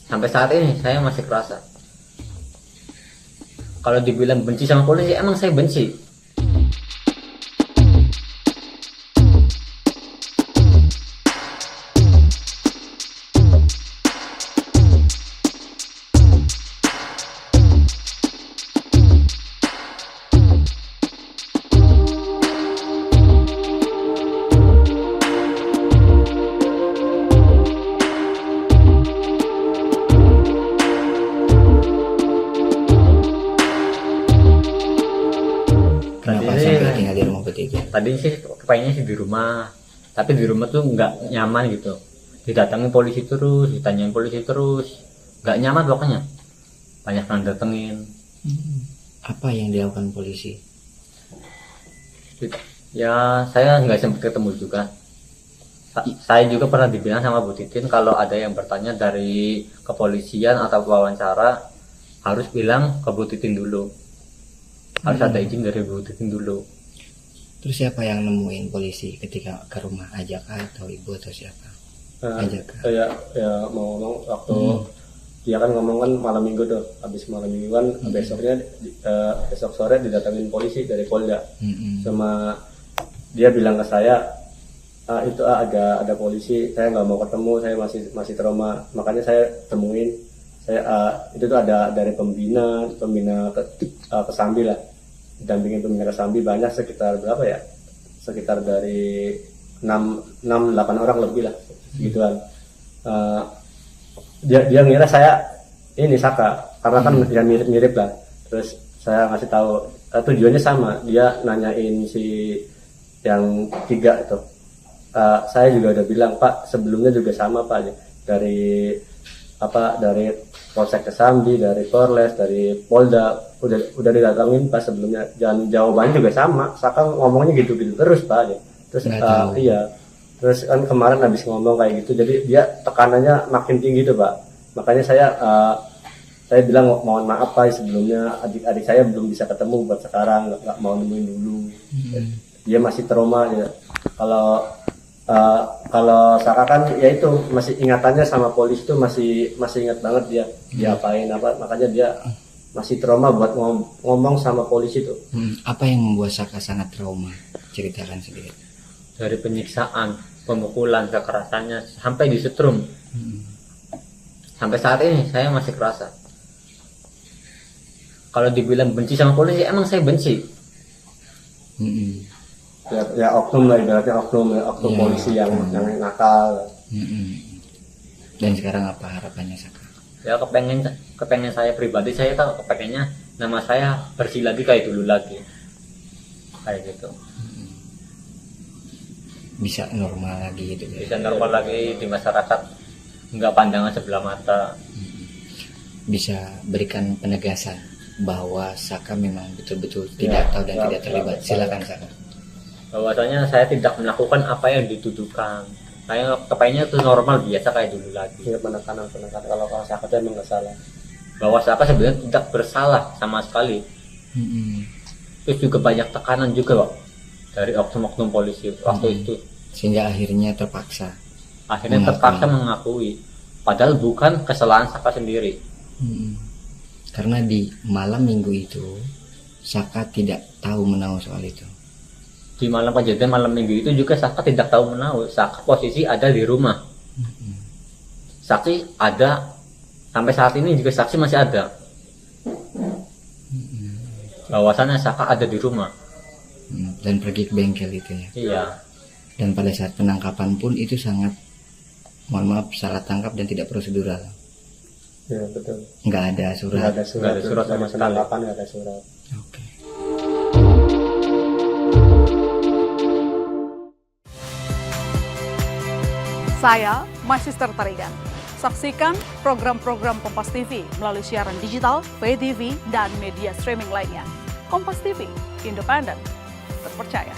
Sampai saat ini saya masih kerasa. Kalau dibilang benci sama polisi, emang saya benci. Kenapa sampai tinggal di rumah bertiga? Tadi sih kepengennya sih di rumah, tapi di rumah tuh nggak nyaman gitu. Didatangin polisi terus, ditanyain polisi terus, nggak nyaman pokoknya. Banyak yang datengin. Apa yang dilakukan polisi? Ya saya nggak sempat ketemu juga. Saya juga pernah dibilang sama Bu Titin kalau ada yang bertanya dari kepolisian atau wawancara harus bilang ke Bu Titin dulu. Harus ada izin dari Bu Titin dulu. Terus siapa yang nemuin polisi ketika ke rumah? Ajak atau ibu atau siapa? Ajak. Ya mau ngomong waktu dia kan ngomong kan malam minggu tuh, habis malam minggu kan besoknya besok sore didatangin polisi dari Polda. Sama dia bilang ke saya itu ada polisi, saya nggak mau ketemu, saya masih trauma, makanya saya temuin. Saya itu tuh ada dari pembina Kesambi lah, dampingin pembina Kesambi banyak, sekitar berapa ya, sekitar dari 6-8 orang lebih lah gituan. Dia ngira saya ini Saka karena kan dia mirip-mirip lah, terus saya ngasih tahu tujuannya sama, dia nanyain si yang 3 itu. Saya juga udah bilang, Pak, sebelumnya juga sama Pak, dari Polsek Kesambi, dari Polres, dari Polda udah didatangin Pak sebelumnya, dan jawabannya juga sama. Saka ngomongnya gitu-gitu terus Pak. Terus iya, terus kan kemarin habis ngomong kayak gitu, jadi dia tekanannya makin tinggi tuh Pak. Makanya saya bilang mohon maaf Pak, sebelumnya adik-adik saya belum bisa ketemu buat sekarang, nggak mau nemuin dulu. Dia masih trauma ya. Kalau Saka kan ya itu masih ingatannya sama polisi itu masih ingat banget dia diapain apa, makanya dia masih trauma buat ngomong sama polisi tuh. Apa yang membuat Saka sangat trauma? Ceritakan sedikit. Dari penyiksaan, pemukulan, kekerasannya sampai disetrum. Sampai saat ini saya masih kerasa. Kalau dibilang benci sama polisi, emang saya benci. Ya oknum lah, ibaratnya oknum polisi yang nakal. Dan sekarang apa harapannya Saka? Ya kepengen saya pribadi, saya tahu kepengennya nama saya bersih lagi kayak dulu lagi, kayak gitu. Bisa normal lagi gitu ya? Bisa normal lagi di masyarakat, nggak pandangan sebelah mata. Bisa berikan penegasan bahwa Saka memang betul-betul tidak tahu dan tidak terlibat. Silakan Saka. Bahwasanya saya tidak melakukan apa yang dituduhkan. Saya kepengennya itu normal biasa kayak dulu lagi. Ya, penekanan kalau Saka itu emang nggak salah. Bahwa Saka sebenarnya tidak bersalah sama sekali. Terus juga banyak tekanan juga Pak, dari oknum-oknum polisi waktu itu. Sehingga akhirnya terpaksa mengakui. Padahal bukan kesalahan Saka sendiri. Karena di malam minggu itu Saka tidak tahu menahu soal itu. Di malam kejadian malam minggu itu juga Saka tidak tahu menahu. Saka posisi ada di rumah. Saksi ada sampai saat ini juga, saksi masih ada. Bahwasannya Saka ada di rumah. Dan pergi ke bengkel itu ya. Iya. Dan pada saat penangkapan pun itu sangat, mohon maaf, salah tangkap dan tidak prosedural. Ya betul. Nggak ada surat. Nggak ada surat sama penangkapan, nggak ada surat. Oke. Saya Magister Tarigan. Saksikan program-program Kompas TV melalui siaran digital, pay TV, dan media streaming lainnya. Kompas TV, independen, terpercaya.